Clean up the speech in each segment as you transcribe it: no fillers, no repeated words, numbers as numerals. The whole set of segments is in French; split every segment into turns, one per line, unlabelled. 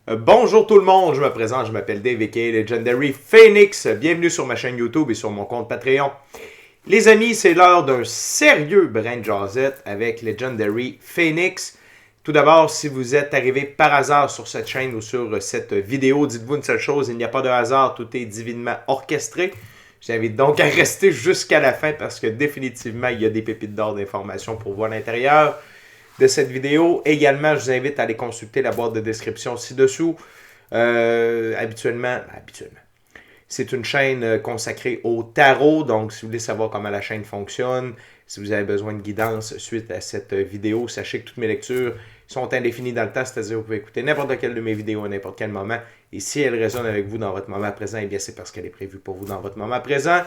Bonjour tout le monde, je me présente, je m'appelle Dave aka Legendary Phoenix. Bienvenue sur ma chaîne YouTube et sur mon compte Patreon. Les amis, c'est l'heure d'un sérieux brin de jazzette avec Legendary Phoenix. Tout d'abord, si vous êtes arrivé par hasard sur cette chaîne ou sur cette vidéo, dites-vous une seule chose, il n'y a pas de hasard, tout est divinement orchestré. Je vous invite donc à rester jusqu'à la fin parce que définitivement, il y a des pépites d'or d'informations pour voir l'intérieur de cette vidéo. Également, je vous invite à aller consulter la boîte de description ci-dessous. Habituellement, c'est une chaîne consacrée au tarot. Donc, si vous voulez savoir comment la chaîne fonctionne, si vous avez besoin de guidance suite à cette vidéo, sachez que toutes mes lectures sont indéfinies dans le temps, c'est-à-dire que vous pouvez écouter n'importe quelle de mes vidéos à n'importe quel moment. Et si elle résonne avec vous dans votre moment présent, eh bien c'est parce qu'elle est prévue pour vous dans votre moment présent.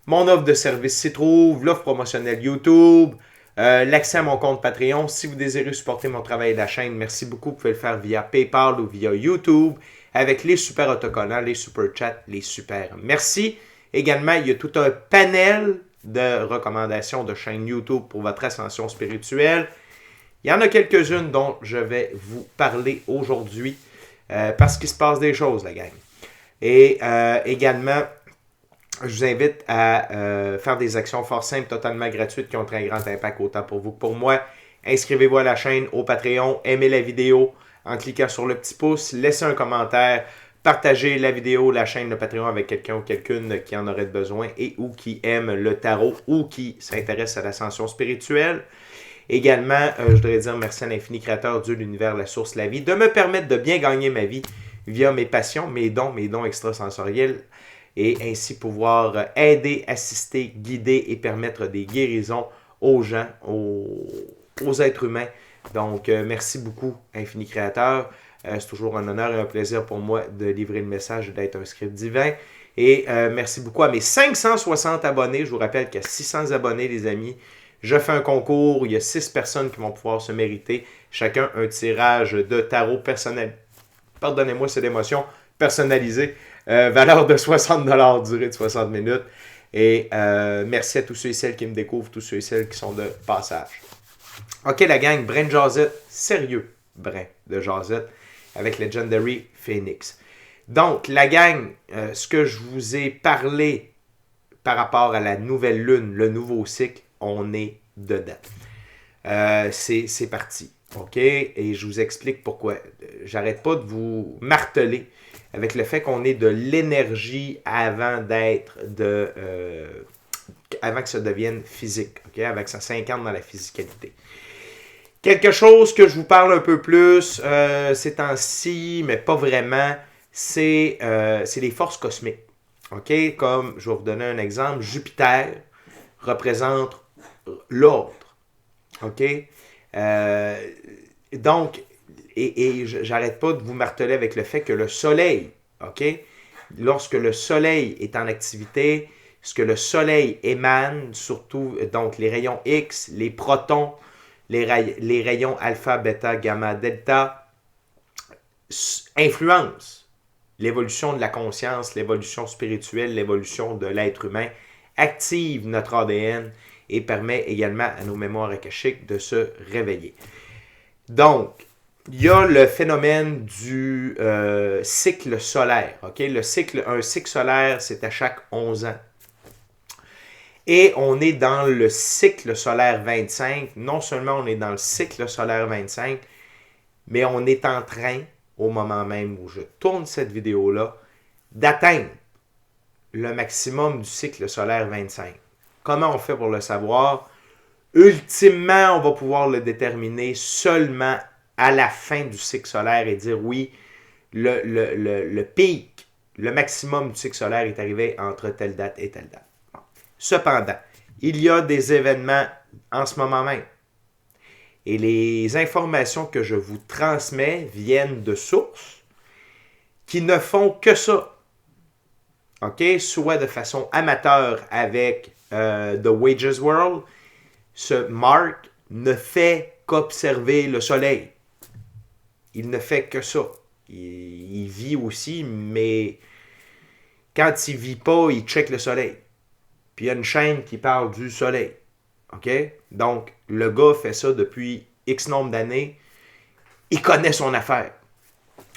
Mon offre de service s'y trouve, l'offre promotionnelle YouTube, l'accès à mon compte Patreon. Si vous désirez supporter mon travail et la chaîne, merci beaucoup. Vous pouvez le faire via PayPal ou via YouTube avec les super autocollants, les super chats, les super merci. Également, il y a tout un panel de recommandations de chaînes YouTube pour votre ascension spirituelle. Il y en a quelques-unes dont je vais vous parler aujourd'hui parce qu'il se passe des choses, la gang. Et également, je vous invite à faire des actions fort simples, totalement gratuites, qui ont un grand impact autant pour vous que pour moi. Inscrivez-vous à la chaîne, au Patreon, aimez la vidéo en cliquant sur le petit pouce, laissez un commentaire, partagez la vidéo, la chaîne, le Patreon avec quelqu'un ou quelqu'une qui en aurait besoin et ou qui aime le tarot ou qui s'intéresse à l'ascension spirituelle. Également, je voudrais dire merci à l'infini créateur, Dieu, l'univers, la source, la vie, de me permettre de bien gagner ma vie via mes passions, mes dons extrasensoriels, et ainsi pouvoir aider, assister, guider et permettre des guérisons aux gens, aux êtres humains. Donc, merci beaucoup, Infini Créateur. C'est toujours un honneur et un plaisir pour moi de livrer le message et d'être un script divin. Et merci beaucoup à mes 560 abonnés. Je vous rappelle qu'il y a 600 abonnés, les amis. Je fais un concours. Il y a 6 personnes qui vont pouvoir se mériter chacun un tirage de tarot personnel. Pardonnez-moi, c'est l'émotion personnalisée. Valeur de 60$, durée de 60 minutes. Et merci à tous ceux et celles qui me découvrent, tous ceux et celles qui sont de passage. Ok, la gang, brin de jazzette, sérieux brin de jazzette avec Legendary Phoenix. Donc, la gang, ce que je vous ai parlé par rapport à la nouvelle lune, le nouveau cycle, on est dedans. C'est parti. OK? Et je vous explique pourquoi. J'arrête pas de vous marteler avec le fait qu'on est de l'énergie avant d'être avant que ça devienne physique. OK? Avant que ça s'incarne dans la physicalité. Quelque chose que je vous parle un peu plus ces temps-ci, mais pas vraiment, c'est les forces cosmiques. OK? Comme, je vais vous donner un exemple, Jupiter représente l'ordre. OK? Donc, j'arrête pas de vous marteler avec le fait que le soleil, OK? Lorsque le soleil est en activité, ce que le soleil émane, surtout donc les rayons X, les protons, les rayons alpha, bêta, gamma, delta, influencent l'évolution de la conscience, l'évolution spirituelle, l'évolution de l'être humain, active notre ADN et permet également à nos mémoires akashiques de se réveiller. Donc, il y a le phénomène du cycle solaire. Okay? Un cycle solaire, c'est à chaque 11 ans. Et on est dans le cycle solaire 25. Non seulement on est dans le cycle solaire 25, mais on est en train, au moment même où je tourne cette vidéo-là, d'atteindre le maximum du cycle solaire 25. Comment on fait pour le savoir? Ultimement, on va pouvoir le déterminer seulement à la fin du cycle solaire et dire oui, le pic, le maximum du cycle solaire est arrivé entre telle date et telle date. Bon. Cependant, il y a des événements en ce moment même. Et les informations que je vous transmets viennent de sources qui ne font que ça. OK? Soit de façon amateur avec The Wages World, ce Mark ne fait qu'observer le soleil. Il ne fait que ça. Il vit aussi, mais quand il ne vit pas, il check le soleil. Puis il y a une chaîne qui parle du soleil. OK? Donc, le gars fait ça depuis X nombre d'années. Il connaît son affaire.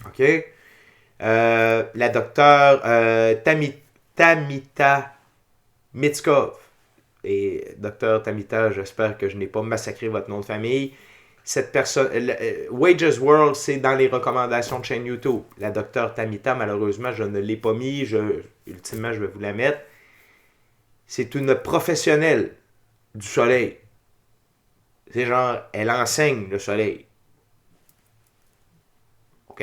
OK? La docteure Tamita Mitskov. Et docteur Tamita, j'espère que je n'ai pas massacré votre nom de famille. Cette personne, Wages World, c'est dans les recommandations de chaîne YouTube. La docteure Tamita, malheureusement, je ne l'ai pas mis. Ultimement, je vais vous la mettre. C'est une professionnelle du soleil. C'est genre, elle enseigne le soleil. OK?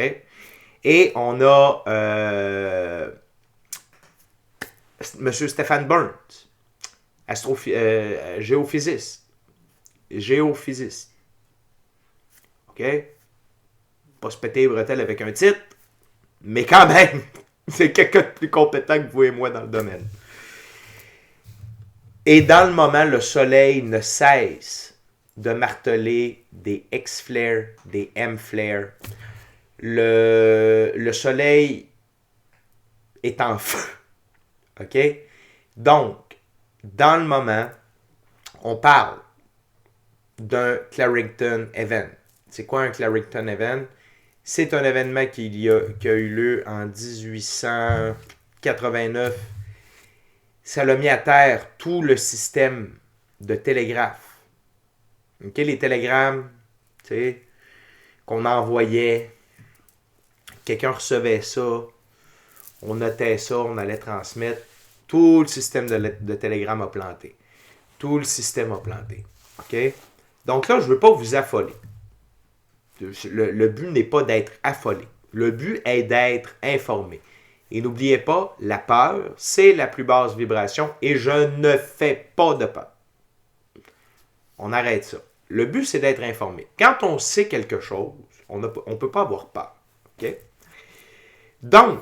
Et on a M. Stephen Burns, géophysiste. Géophysiste. OK? Pas se péter les bretelles avec un titre, mais quand même, c'est quelqu'un de plus compétent que vous et moi dans le domaine. Et dans le moment, le soleil ne cesse de marteler des X-flares, des M-flares. Le soleil est en feu. OK? Donc, dans le moment, on parle d'un Clarington Event. C'est quoi un Clarington Event? C'est un événement qui a eu lieu en 1889. Ça a mis à terre tout le système de télégraphe. Okay? Les télégrammes, tu sais, qu'on envoyait, quelqu'un recevait ça, on notait ça, on allait transmettre. Tout le système de télégramme a planté. Tout le système a planté. OK? Donc là, je ne veux pas vous affoler. Le but n'est pas d'être affolé. Le but est d'être informé. Et n'oubliez pas, la peur, c'est la plus basse vibration et je ne fais pas de peur. On arrête ça. Le but, c'est d'être informé. Quand on sait quelque chose, on ne peut pas avoir peur. OK? Donc,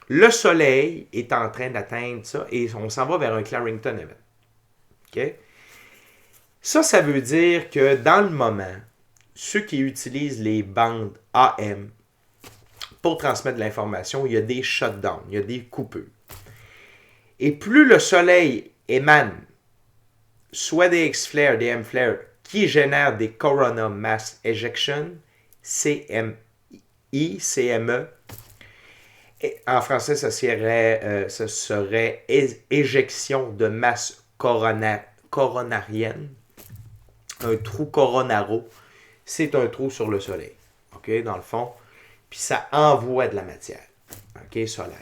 le soleil est en train d'atteindre ça et on s'en va vers un Clarington Event. OK? Ça veut dire que dans le moment, ceux qui utilisent les bandes AM pour transmettre de l'information, il y a des shutdowns, il y a des coupures. Et plus le soleil émane soit des X-flares, des M-flares, qui génèrent des Corona Mass Ejection, CME, en français, ça serait éjection de masse coronarienne, un trou coronaro. C'est un trou sur le soleil, OK, dans le fond. Puis ça envoie de la matière, OK, solaire.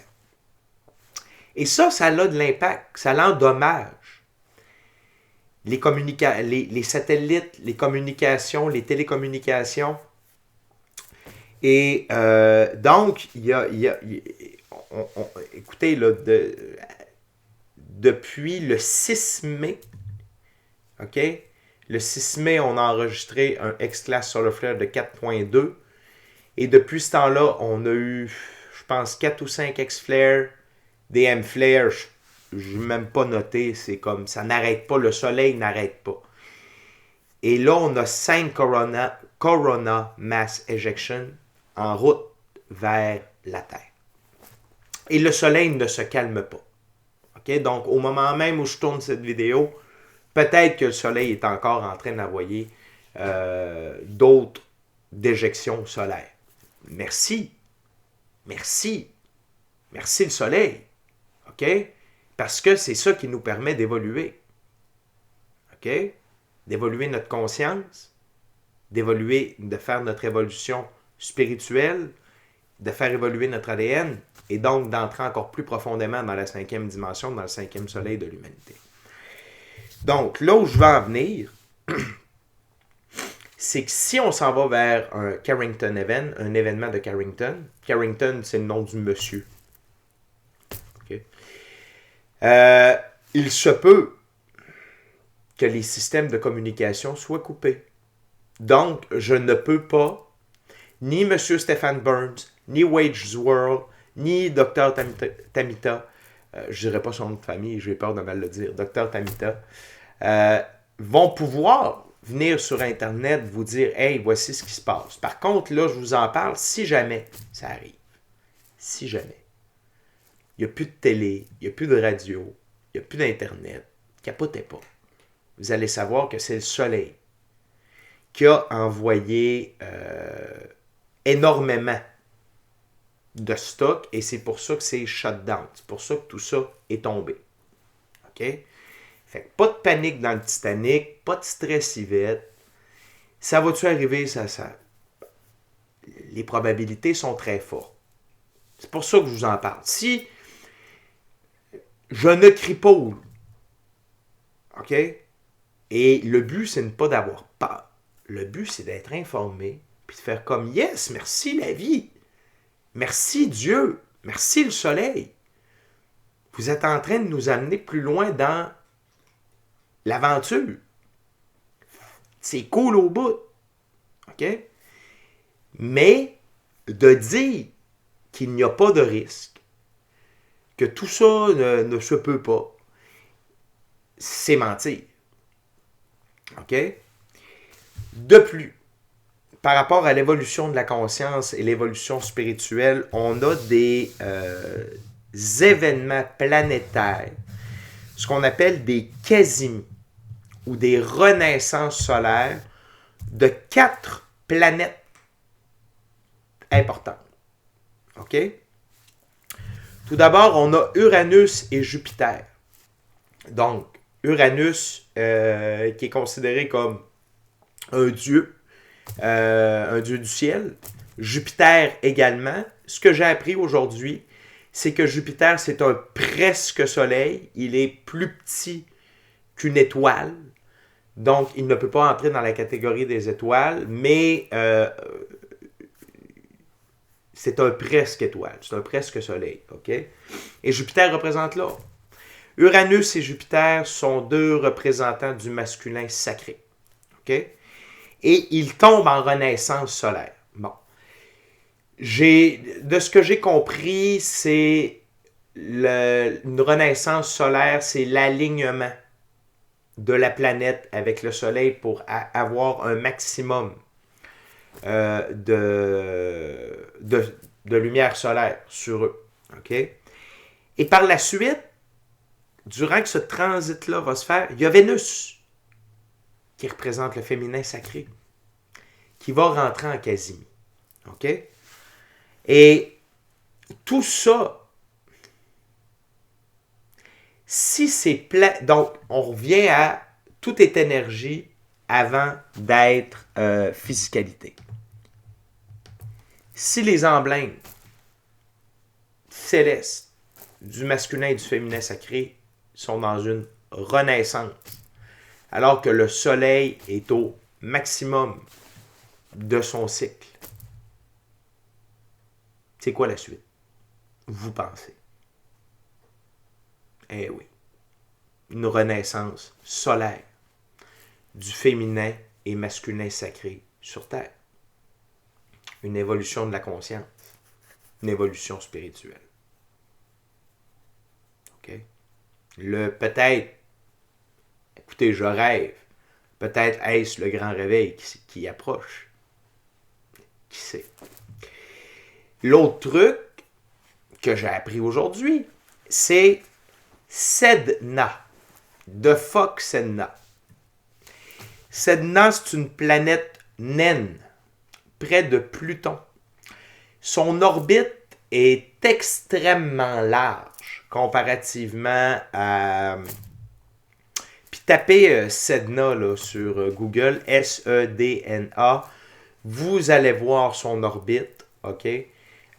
Et ça a de l'impact, ça l'endommage. Les satellites, les communications, les télécommunications. Et donc, écoutez, là, depuis le 6 mai, OK, le 6 mai, on a enregistré un X-Class Solar Flare de 4.2. Et depuis ce temps-là, on a eu, je pense, 4 ou 5 X-Flares, des M-Flares. Je n'ai même pas noté. C'est comme, ça n'arrête pas. Le soleil n'arrête pas. Et là, on a 5 Corona Mass Ejection en route vers la Terre. Et le soleil ne se calme pas. Okay? Donc, au moment même où je tourne cette vidéo, peut-être que le soleil est encore en train d'envoyer d'autres déjections solaires. Merci. Merci. Merci le soleil. OK? Parce que c'est ça qui nous permet d'évoluer. OK? D'évoluer notre conscience, d'évoluer, de faire notre évolution spirituelle, de faire évoluer notre ADN et donc d'entrer encore plus profondément dans la 5e dimension, dans le 5e soleil de l'humanité. Donc, là où je veux en venir, c'est que si on s'en va vers un Carrington Event, un événement de Carrington, Carrington, c'est le nom du monsieur. Okay. Il se peut que les systèmes de communication soient coupés. Donc, je ne peux pas, ni M. Stephen Burns, ni Wages World, ni Dr. Tamita, je ne dirais pas son nom de famille, j'ai peur de mal le dire, Dr. Tamita, vont pouvoir venir sur Internet vous dire « Hey, voici ce qui se passe ». Par contre, là, je vous en parle si jamais ça arrive. Si jamais. Il n'y a plus de télé, il n'y a plus de radio, il n'y a plus d'Internet. Capotez pas. Vous allez savoir que c'est le soleil qui a envoyé énormément de stock et c'est pour ça que c'est shut down. C'est pour ça que tout ça est tombé. OK? Fait que pas de panique dans le Titanic, pas de stress Yvette. Ça va-tu arriver? Les probabilités sont très fortes. C'est pour ça que je vous en parle. Si je ne crie pas au loup, OK? Et le but, c'est ne pas d'avoir peur. Le but, c'est d'être informé, puis de faire comme, yes, merci la vie. Merci Dieu. Merci le soleil. Vous êtes en train de nous amener plus loin dans l'aventure. C'est cool au bout. OK? Mais de dire qu'il n'y a pas de risque, que tout ça ne se peut pas, c'est mentir. OK? De plus, par rapport à l'évolution de la conscience et l'évolution spirituelle, on a des événements planétaires, ce qu'on appelle des quasimis ou des renaissances solaires de 4 planètes importantes. OK? Tout d'abord, on a Uranus et Jupiter. Donc, Uranus, qui est considéré comme un dieu du ciel. Jupiter également. Ce que j'ai appris aujourd'hui, c'est que Jupiter, c'est un presque soleil. Il est plus petit qu'une étoile. Donc, il ne peut pas entrer dans la catégorie des étoiles, mais c'est un presque étoile. C'est un presque soleil. OK? Et Jupiter représente l'or. Uranus et Jupiter sont 2 représentants du masculin sacré. OK? Et ils tombent en renaissance solaire. Bon. De ce que j'ai compris, c'est une renaissance solaire, c'est l'alignement de la planète avec le Soleil pour avoir un maximum de lumière solaire sur eux. OK? Et par la suite, durant que ce transit-là va se faire, il y a Vénus, qui représente le féminin sacré, qui va rentrer en quasimi. OK? Et tout ça, si c'est plat, donc on revient à tout est énergie avant d'être physicalité. Si les emblèmes célestes du masculin et du féminin sacré sont dans une renaissance, alors que le soleil est au maximum de son cycle, c'est quoi la suite? Vous pensez? Eh oui. Une renaissance solaire du féminin et masculin sacré sur Terre. Une évolution de la conscience. Une évolution spirituelle. OK? Peut-être, écoutez, je rêve, peut-être est-ce le grand réveil qui approche. Qui sait? L'autre truc que j'ai appris aujourd'hui, c'est Sedna. The fuck Sedna. Sedna, c'est une planète naine, près de Pluton. Son orbite est extrêmement large, comparativement à... Puis tapez Sedna là, sur Google, S-E-D-N-A. Vous allez voir son orbite, OK?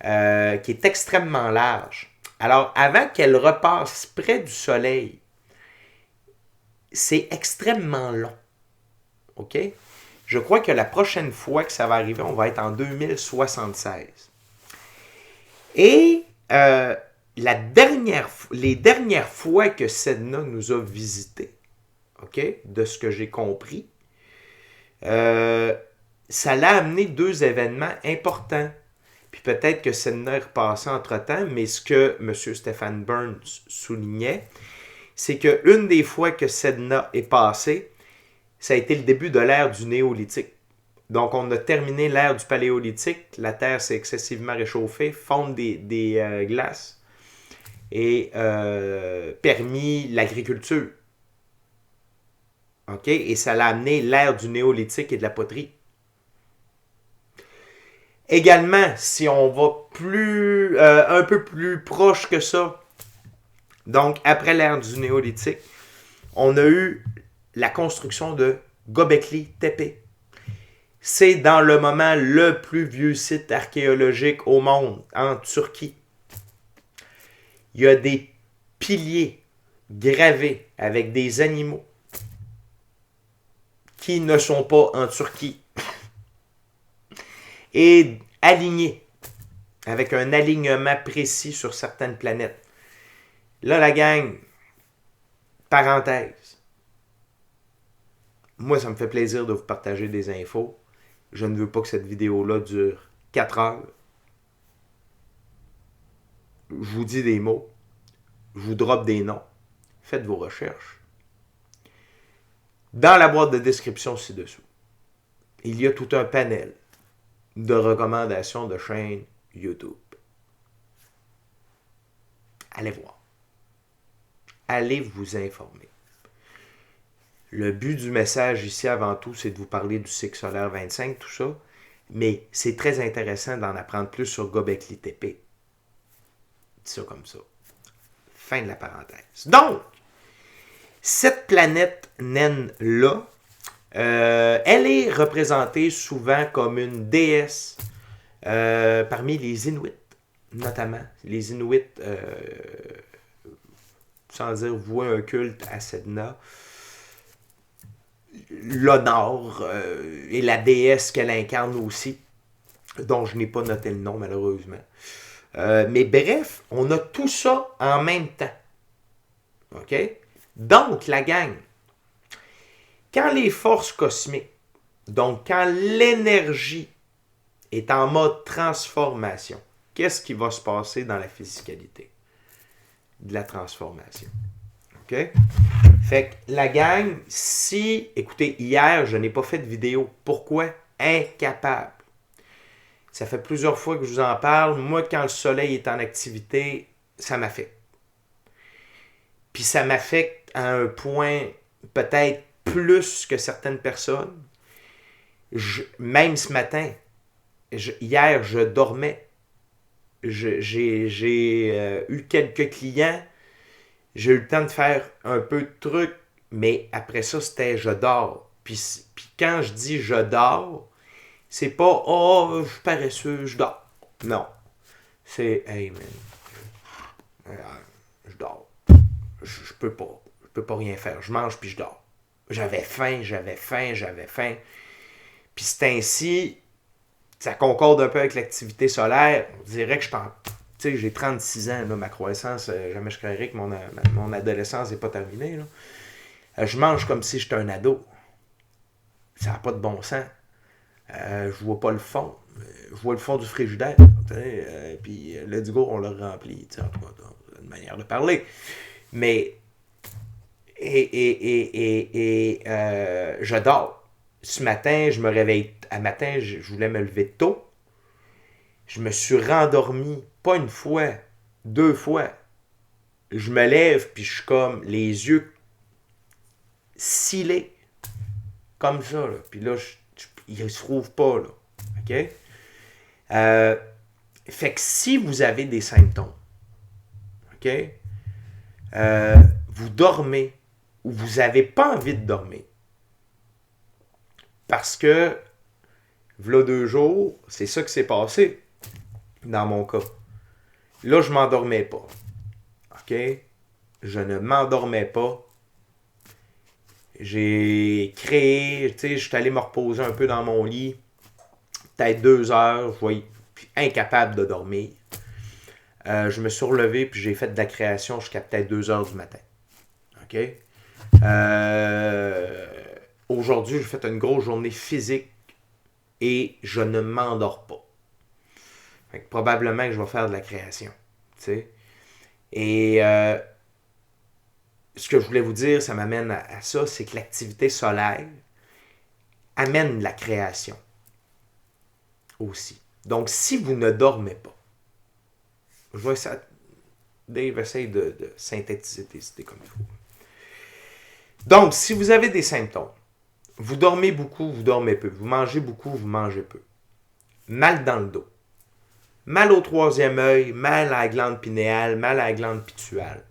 Qui est extrêmement large. Alors, avant qu'elle repasse près du Soleil, c'est extrêmement long. OK? Je crois que la prochaine fois que ça va arriver, on va être en 2076. Et les dernières fois que Sedna nous a visités, OK? De ce que j'ai compris, ça l'a amené 2 événements importants. Puis peut-être que Sedna est repassé entre-temps, mais ce que M. Stephen Burns soulignait, c'est qu'une des fois que Sedna est passé, ça a été le début de l'ère du néolithique. Donc, on a terminé l'ère du paléolithique, la Terre s'est excessivement réchauffée, fonde des glaces et permis l'agriculture. OK? Et ça l'a amené l'ère du néolithique et de la poterie. Également, si on va un peu plus proche que ça, donc après l'ère du néolithique, on a eu la construction de Göbekli Tepe. C'est dans le moment le plus vieux site archéologique au monde, en Turquie. Il y a des piliers gravés avec des animaux qui ne sont pas en Turquie et alignés avec un alignement précis sur certaines planètes. Là, la gang, parenthèse, moi, ça me fait plaisir de vous partager des infos. Je ne veux pas que cette vidéo-là dure 4 heures. Je vous dis des mots. Je vous drop des noms. Faites vos recherches. Dans la boîte de description ci-dessous, il y a tout un panel de recommandations de chaînes YouTube. Allez voir. Allez vous informer. Le but du message ici, avant tout, c'est de vous parler du cycle solaire 25, tout ça. Mais c'est très intéressant d'en apprendre plus sur Göbekli Tepe. Dis ça comme ça. Fin de la parenthèse. Donc, cette planète naine-là, elle est représentée souvent comme une déesse parmi les Inuits, notamment. Les Inuits, sans dire vouer un culte à Sedna, l'honneur et la déesse qu'elle incarne aussi, dont je n'ai pas noté le nom malheureusement. Mais bref, on a tout ça en même temps. OK? Donc, la gang, quand les forces cosmiques, donc quand l'énergie est en mode transformation, qu'est-ce qui va se passer dans la physicalité? De la transformation. OK? Fait que la gang, écoutez, hier, je n'ai pas fait de vidéo. Pourquoi? Incapable. Ça fait plusieurs fois que je vous en parle. Moi, quand le soleil est en activité, ça m'affecte. Puis ça m'affecte à un point peut-être plus que certaines personnes. Même ce matin, hier, je dormais. J'ai eu quelques clients. J'ai eu le temps de faire un peu de trucs, mais après ça, c'était je dors. Puis quand je dis je dors, c'est pas oh, je suis paresseux, je dors. Non. C'est hey man, je dors. Je peux pas. Je peux pas rien faire. Je mange puis je dors. J'avais faim. Puis c'est ainsi, ça concorde un peu avec l'activité solaire. On dirait que je pense. Tu sais, j'ai 36 ans, là, ma croissance, jamais je croirais que mon adolescence n'est pas terminée. Là. Je mange comme si j'étais un ado. Ça n'a pas de bon sens. Je vois pas le fond. Je vois le fond du frigidaire. Puis let's go, on l'a rempli. En tout cas, une manière de parler. Mais je dors. Ce matin, je me réveille. À matin, je voulais me lever tôt. Je me suis rendormi, pas une fois, 2 fois. Je me lève, puis je suis comme les yeux scellés, comme ça. Là. Puis là, il ne se trouve pas. Là. OK? Fait que si vous avez des symptômes, OK? Vous dormez ou vous n'avez pas envie de dormir. Parce que, v'là 2 jours, c'est ça qui s'est passé. Dans mon cas. Là, je ne m'endormais pas. OK? Je ne m'endormais pas. J'ai créé, tu sais, je suis allé me reposer un peu dans mon lit. Peut-être 2 heures. Je voyais incapable de dormir. Je me suis relevé puis j'ai fait de la création jusqu'à peut-être 2 heures du matin. OK? Aujourd'hui, j'ai fait une grosse journée physique et je ne m'endors pas. Fait que probablement que je vais faire de la création. T'sais. Et ce que je voulais vous dire, ça m'amène à ça, c'est que l'activité solaire amène la création aussi. Donc, si vous ne dormez pas, je vois ça, Dave essaye de synthétiser tes idées comme il faut. Donc, si vous avez des symptômes, vous dormez beaucoup, vous dormez peu, vous mangez beaucoup, vous mangez peu, mal dans le dos, mal au troisième œil, mal à la glande pinéale, mal à la glande pituale.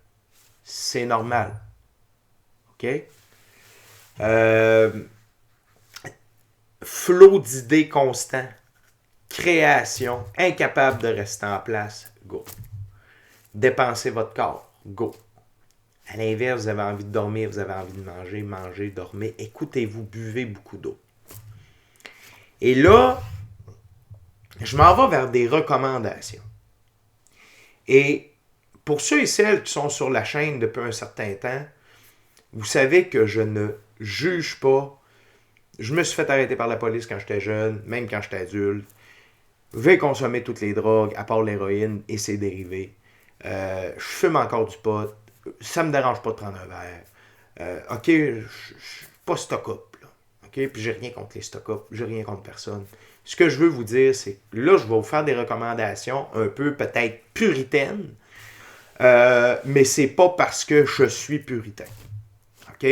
C'est normal. OK? Flot d'idées constant. Création. Incapable de rester en place. Go. Dépensez votre corps. Go. À l'inverse, vous avez envie de dormir, vous avez envie de manger, mangez, dormez. Écoutez-vous, buvez beaucoup d'eau. Et là, je m'en vais vers des recommandations. Et pour ceux et celles qui sont sur la chaîne depuis un certain temps, vous savez que je ne juge pas. Je me suis fait arrêter par la police quand j'étais jeune, même quand j'étais adulte. Je vais consommer toutes les drogues, à part l'héroïne et ses dérivés. Je fume encore du pot. Ça me dérange pas de prendre un verre. OK, je suis pas stock-up. OK, puis j'ai rien contre les stock-up. J'ai rien contre personne. Ce que je veux vous dire, c'est que là, je vais vous faire des recommandations un peu peut-être puritaines. Mais c'est pas parce que je suis puritain. OK?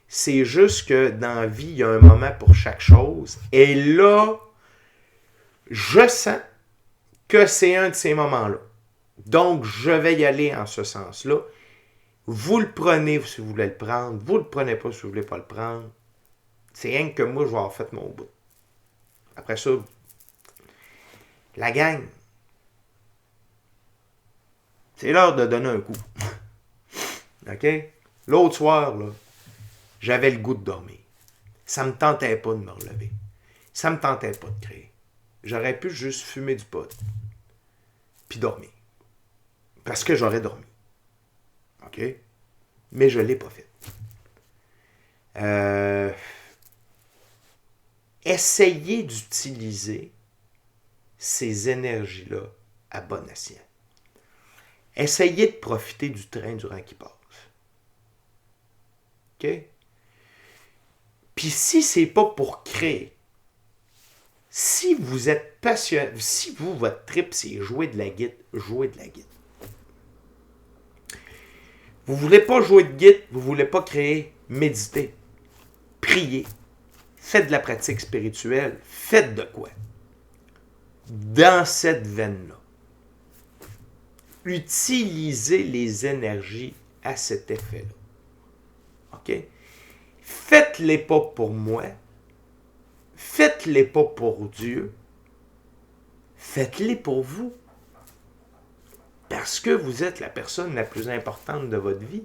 C'est juste que dans la vie, il y a un moment pour chaque chose. Et là, je sens que c'est un de ces moments-là. Donc, je vais y aller en ce sens-là. Vous le prenez si vous voulez le prendre. Vous le prenez pas si vous voulez pas le prendre. C'est rien que moi, je vais avoir fait mon bout. Après ça, la gang, c'est l'heure de donner un coup. OK? L'autre soir, là, j'avais le goût de dormir. Ça me tentait pas de me relever. Ça me tentait pas de créer. J'aurais pu juste fumer du pot. Puis dormir. Parce que j'aurais dormi. OK? Mais je l'ai pas fait. Essayez d'utiliser ces énergies-là à bon escient. Essayez de profiter du train durant qu'il passe. OK? Puis si c'est pas pour créer, si vous êtes passionné, si votre trip, c'est jouer de la guitare, jouez de la guitare. Vous voulez pas jouer de guitare, vous voulez pas créer, méditez, priez, faites de la pratique spirituelle, faites de quoi? Dans cette veine-là. Utilisez les énergies à cet effet-là. OK? Faites-les pas pour moi. Faites-les pas pour Dieu. Faites-les pour vous. Parce que vous êtes la personne la plus importante de votre vie.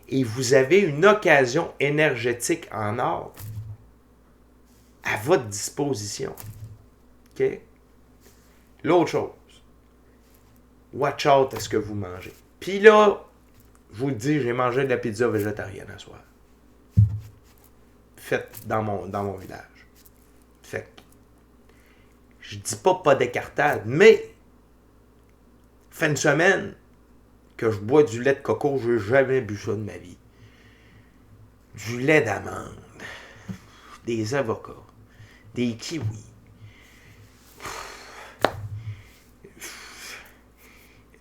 Et vous avez une occasion énergétique en or à votre disposition. OK? L'autre chose. Watch out à ce que vous mangez. Puis là, je vous le dis, j'ai mangé de la pizza végétarienne ce soir. Faite dans mon village. Fait que, je dis pas d'écartade, mais fait une semaine que je bois du lait de coco, je n'ai jamais bu ça de ma vie. Du lait d'amande, des avocats, des kiwis.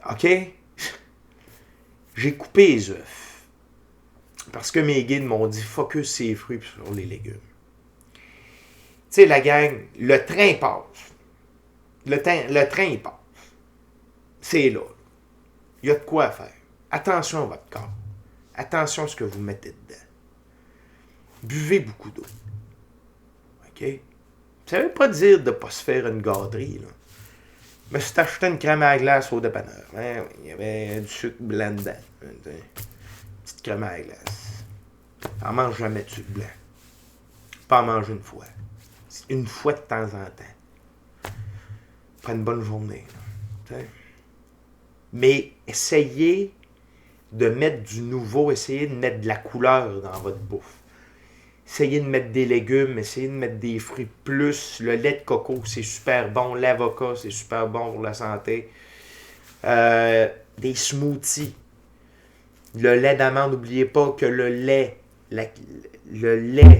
OK? J'ai coupé les œufs. Parce que mes guides m'ont dit focus sur les fruits et sur les légumes. Tu sais, la gang, le train passe. Le train, il passe. C'est là. Il y a de quoi faire. Attention à votre corps. Attention à ce que vous mettez dedans. Buvez beaucoup d'eau. OK? Ça ne veut pas dire de ne pas se faire une gâterie, là. Mais si t'achetais une crème à glace au dépanneur, hein, il y avait du sucre blanc dedans. Une petite crème à glace. T'en manges jamais de sucre blanc. Pas en manger une fois. Une fois de temps en temps. Pas une bonne journée. Là, mais essayez de mettre du nouveau, essayez de mettre de la couleur dans votre bouffe. Essayez de mettre des légumes, essayez de mettre des fruits plus. Le lait de coco, c'est super bon. L'avocat, c'est super bon pour la santé. Des smoothies. Le lait d'amande, n'oubliez pas que le lait,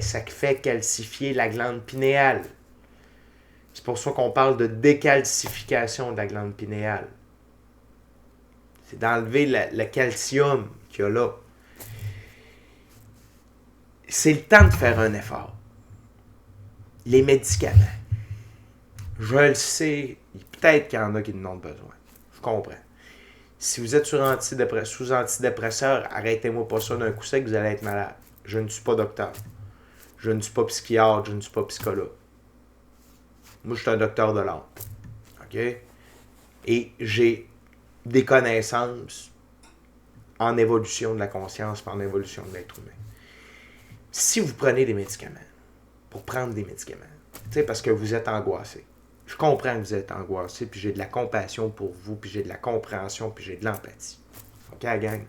ça fait calcifier la glande pinéale. C'est pour ça qu'on parle de décalcification de la glande pinéale. C'est d'enlever le calcium qu'il y a là. C'est le temps de faire un effort. Les médicaments. Je le sais, peut-être qu'il y en a qui en ont besoin. Je comprends. Si vous êtes sous antidépresseur, arrêtez-moi pas ça d'un coup sec, vous allez être malade. Je ne suis pas docteur. Je ne suis pas psychiatre, je ne suis pas psychologue. Moi, je suis un docteur de l'âme. OK? Et j'ai des connaissances en évolution de la conscience, en évolution de l'être humain. Si vous prenez des médicaments, pour prendre des médicaments, parce que vous êtes angoissé, je comprends que vous êtes angoissé, puis j'ai de la compassion pour vous, puis j'ai de la compréhension, puis j'ai de l'empathie. OK, la gang?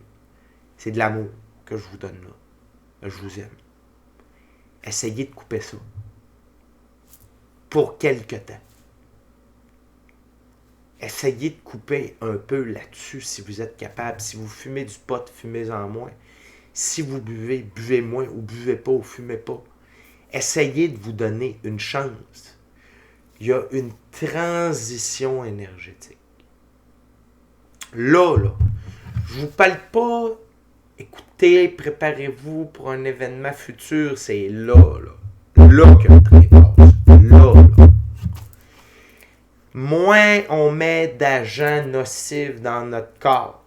C'est de l'amour que je vous donne là. Je vous aime. Essayez de couper ça. Pour quelque temps. Essayez de couper un peu là-dessus si vous êtes capable. Si vous fumez du pot, fumez-en moins. Si vous buvez, buvez moins, ou buvez pas, ou fumez pas. Essayez de vous donner une chance. Il y a une transition énergétique. Là, je vous parle pas, écoutez, préparez-vous pour un événement futur, c'est là que le train passe. Là. Moins on met d'agents nocifs dans notre corps,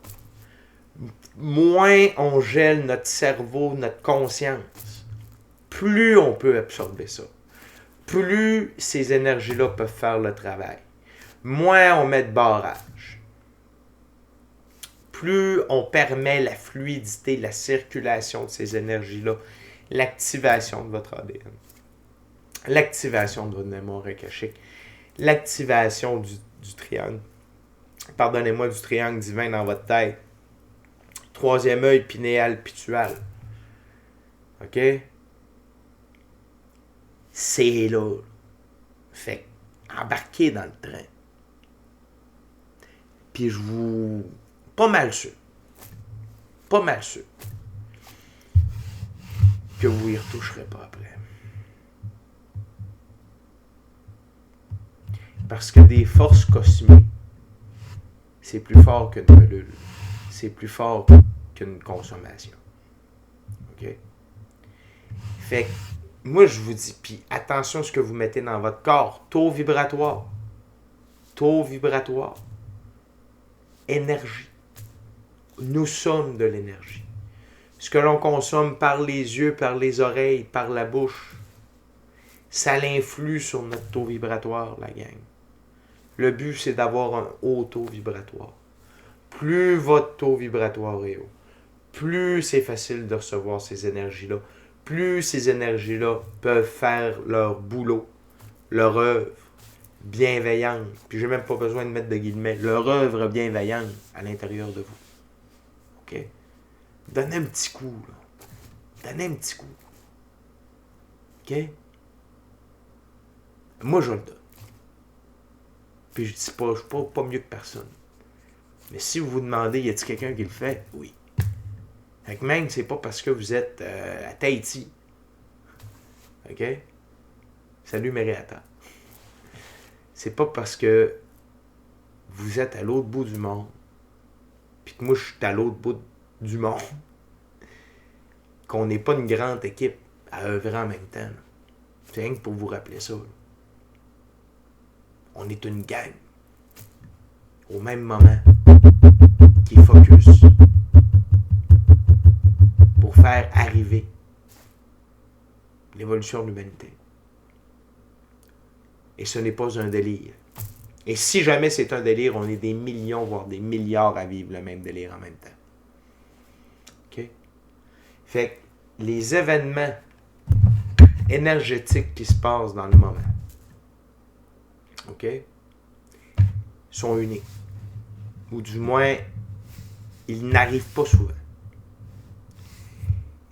moins on gèle notre cerveau, notre conscience, plus on peut absorber ça. Plus ces énergies-là peuvent faire le travail. Moins on met de barrage. Plus on permet la fluidité, la circulation de ces énergies-là, l'activation de votre ADN, l'activation de votre mémoire akashique, l'activation du triangle, pardonnez-moi, du triangle divin dans votre tête, troisième œil pinéal pitual. OK? C'est là. Fait embarquez dans le train. Puis je vous... Pas mal sûr que vous y retoucherez pas après. Parce que des forces cosmiques, c'est plus fort qu'une pilule. C'est plus fort qu'une consommation. OK? Fait que, moi, je vous dis, puis attention à ce que vous mettez dans votre corps. Taux vibratoire. Énergie. Nous sommes de l'énergie. Ce que l'on consomme par les yeux, par les oreilles, par la bouche, ça l'influe sur notre taux vibratoire, la gang. Le but, c'est d'avoir un haut taux vibratoire. Plus votre taux vibratoire est haut, plus c'est facile de recevoir ces énergies-là, plus ces énergies-là peuvent faire leur boulot, leur œuvre bienveillante, puis j'ai même pas besoin de mettre de guillemets, leur œuvre bienveillante à l'intérieur de vous. OK? Donnez un petit coup, là. Donnez un petit coup. OK? Moi, je le donne. Puis je dis pas, je suis pas mieux que personne. Mais si vous vous demandez, y a-t-il quelqu'un qui le fait? Oui. Fait que même, c'est pas parce que vous êtes à Tahiti. OK? Salut Mariata. C'est pas parce que vous êtes à l'autre bout du monde, puis que moi je suis à l'autre bout du monde, qu'on n'est pas une grande équipe à œuvrer en même temps. Là. C'est rien que pour vous rappeler ça. Là. On est une gang. Au même moment. Qui est focus. Pour faire arriver l'évolution de l'humanité. Et ce n'est pas un délire. Et si jamais c'est un délire, on est des millions, voire des milliards à vivre le même délire en même temps. OK? Fait que les événements énergétiques qui se passent dans le moment, OK, sont uniques. Ou du moins, ils n'arrivent pas souvent.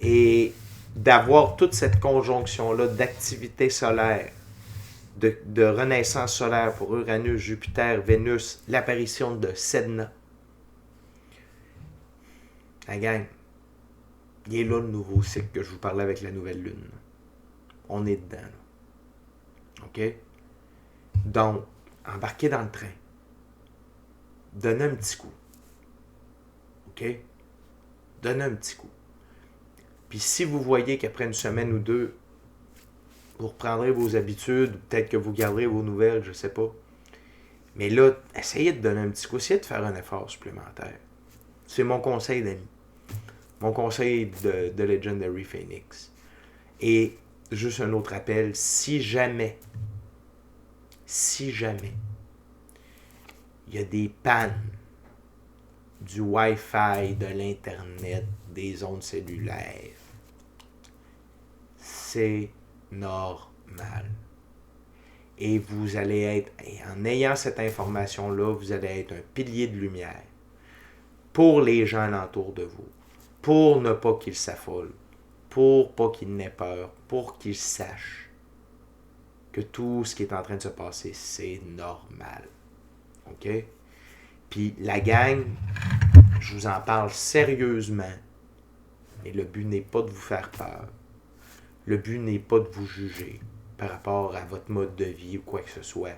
Et d'avoir toute cette conjonction-là d'activité solaire, de renaissance solaire pour Uranus, Jupiter, Vénus, l'apparition de Sedna. La gang, il est là le nouveau cycle que je vous parlais avec la nouvelle lune. On est dedans. Là. OK? Donc, embarquez dans le train. Donnez un petit coup. OK? Donnez un petit coup. Puis si vous voyez qu'après une semaine ou deux, vous reprendrez vos habitudes, peut-être que vous garderez vos nouvelles, je sais pas. Mais là, essayez de donner un petit coup, essayez de faire un effort supplémentaire. C'est mon conseil d'ami. Mon conseil de Legendary Phoenix. Et juste un autre appel, si jamais, il y a des pannes du Wi-Fi, de l'Internet, des ondes cellulaires, c'est normal. Et vous allez être, et en ayant cette information-là, vous allez être un pilier de lumière pour les gens alentour de vous, pour ne pas qu'ils s'affolent, pour pas qu'ils n'aient peur, pour qu'ils sachent que tout ce qui est en train de se passer, c'est normal. OK? Puis la gang, je vous en parle sérieusement, et le but n'est pas de vous faire peur. Le but n'est pas de vous juger par rapport à votre mode de vie ou quoi que ce soit.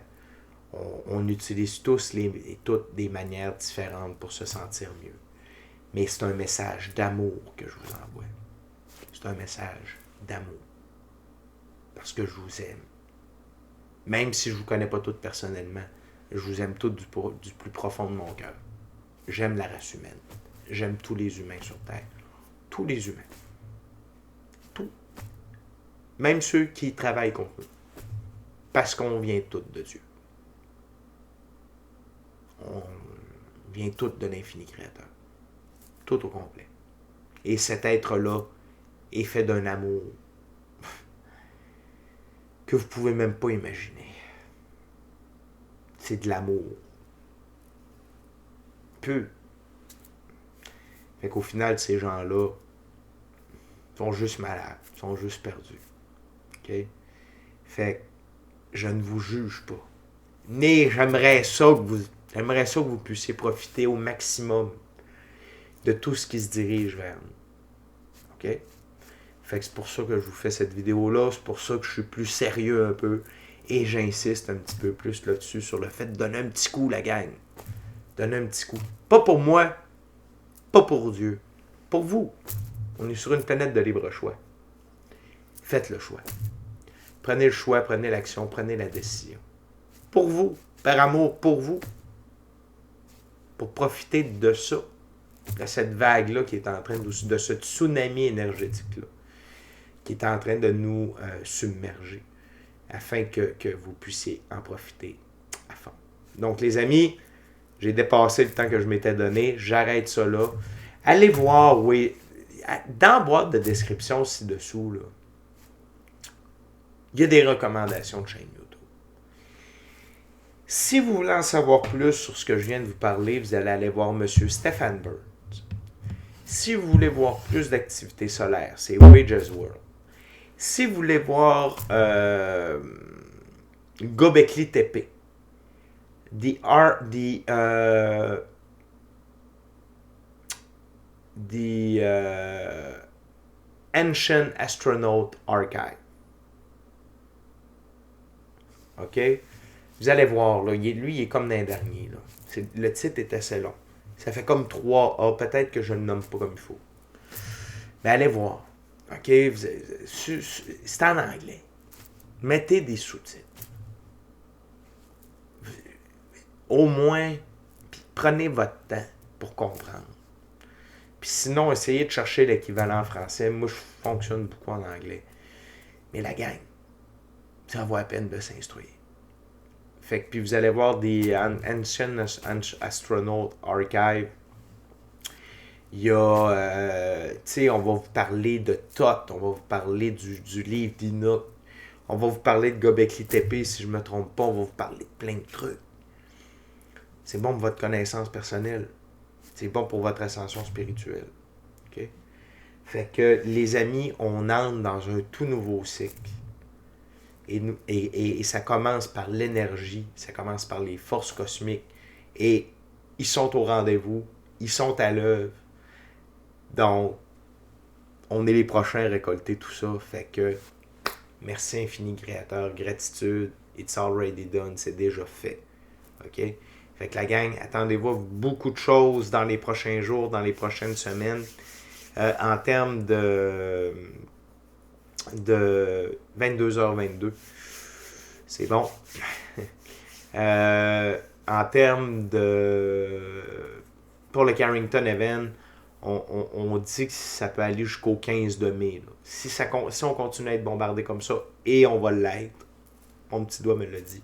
On utilise tous et toutes des manières différentes pour se sentir mieux. Mais c'est un message d'amour que je vous envoie. C'est un message d'amour. Parce que je vous aime. Même si je ne vous connais pas toutes personnellement, je vous aime toutes du plus profond de mon cœur. J'aime la race humaine. J'aime tous les humains sur Terre. Tous les humains. Tous. Même ceux qui travaillent contre nous. Parce qu'on vient tous de Dieu. On vient tous de l'infini créateur. Tout au complet. Et cet être-là est fait d'un amour que vous ne pouvez même pas imaginer. C'est de l'amour. Peu. Fait qu'au final, ces gens-là sont juste malades, sont juste perdus. OK? Fait que je ne vous juge pas. Mais j'aimerais ça que vous puissiez profiter au maximum de tout ce qui se dirige vers nous. OK? Fait que c'est pour ça que je vous fais cette vidéo-là. C'est pour ça que je suis plus sérieux un peu. Et j'insiste un petit peu plus là-dessus, sur le fait de donner un petit coup, la gang. Donner un petit coup. Pas pour moi, pas pour Dieu. Pour vous. On est sur une planète de libre choix. Faites le choix. Prenez le choix, prenez l'action, prenez la décision. Pour vous. Par amour pour vous. Pour profiter de ça. De cette vague-là qui est en train de ce tsunami énergétique-là. Qui est en train de nous submerger. Afin que vous puissiez en profiter à fond. Donc, les amis, j'ai dépassé le temps que je m'étais donné. J'arrête ça là. Allez voir, oui. Dans la boîte de description ci-dessous, là, il y a des recommandations de chaîne YouTube. Si vous voulez en savoir plus sur ce que je viens de vous parler, vous allez aller voir M. Stephan Burns. Si vous voulez voir plus d'activités solaires, c'est Wages World. Si vous voulez voir Göbekli Tepe, the Ancient Astronaut Archive. OK? Vous allez voir, là, lui, il est comme dans les derniers. Là. Le titre est assez long. Ça fait comme 3A. Peut-être que je ne le nomme pas comme il faut. Mais allez voir. OK? C'est en anglais. Mettez des sous-titres. Au moins, prenez votre temps pour comprendre. Puis sinon, essayez de chercher l'équivalent en français. Moi, je fonctionne beaucoup en anglais. Mais la gang, ça vaut la peine de s'instruire. Fait que puis vous allez voir des Ancient Astronaut Archive. Il y a, tu sais, on va vous parler de Thoth, on va vous parler du livre d'Enoch, on va vous parler de Göbekli Tepe, si je ne me trompe pas, on va vous parler de plein de trucs. C'est bon pour votre connaissance personnelle. C'est bon pour votre ascension spirituelle. OK? Fait que, les amis, on entre dans un tout nouveau cycle. Et ça commence par l'énergie, ça commence par les forces cosmiques. Et ils sont au rendez-vous, ils sont à l'œuvre. Donc, on est les prochains à récolter tout ça. Fait que, merci infini Créateur, gratitude, it's already done, c'est déjà fait. OK? Fait que la gang, attendez-vous à beaucoup de choses dans les prochains jours, dans les prochaines semaines. En termes de 22h22. C'est bon. En termes de... Pour le Carrington Event, on dit que ça peut aller jusqu'au 15 de mai. Là. Si on continue à être bombardé comme ça, et on va l'être, mon petit doigt me l'a dit,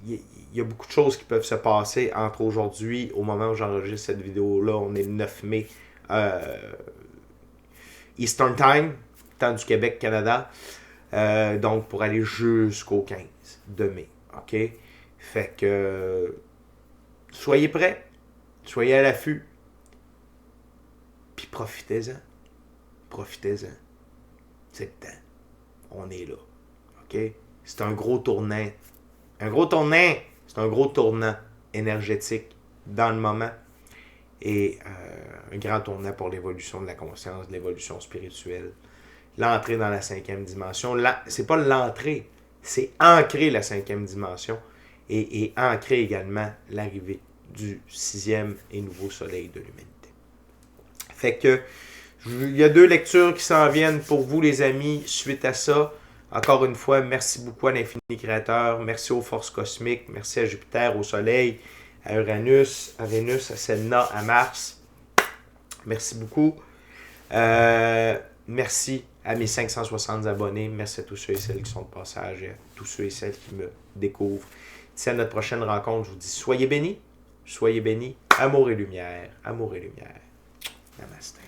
il y a beaucoup de choses qui peuvent se passer entre aujourd'hui, au moment où j'enregistre cette vidéo-là, on est le 9 mai, Eastern Time, temps du Québec, Canada, donc pour aller jusqu'au 15 de mai, ok? Fait que, soyez prêts, soyez à l'affût, puis profitez-en, profitez-en, c'est le temps, on est là, ok? C'est un gros tournant. Un gros tournant, c'est un gros tournant énergétique dans le moment et un grand tournant pour l'évolution de la conscience, de l'évolution spirituelle. L'entrée dans la 5e dimension, c'est pas l'entrée, c'est ancrer la 5e dimension et ancrer également l'arrivée du 6e et nouveau soleil de l'humanité. Fait que, il y a 2 lectures qui s'en viennent pour vous les amis suite à ça. Encore une fois, merci beaucoup à l'Infini Créateur, merci aux forces cosmiques, merci à Jupiter, au Soleil, à Uranus, à Vénus, à Sedna, à Mars. Merci beaucoup. Merci à mes 560 abonnés, merci à tous ceux et celles qui sont de passage et à tous ceux et celles qui me découvrent. D'ici à notre prochaine rencontre, je vous dis soyez bénis, amour et lumière, Namaste.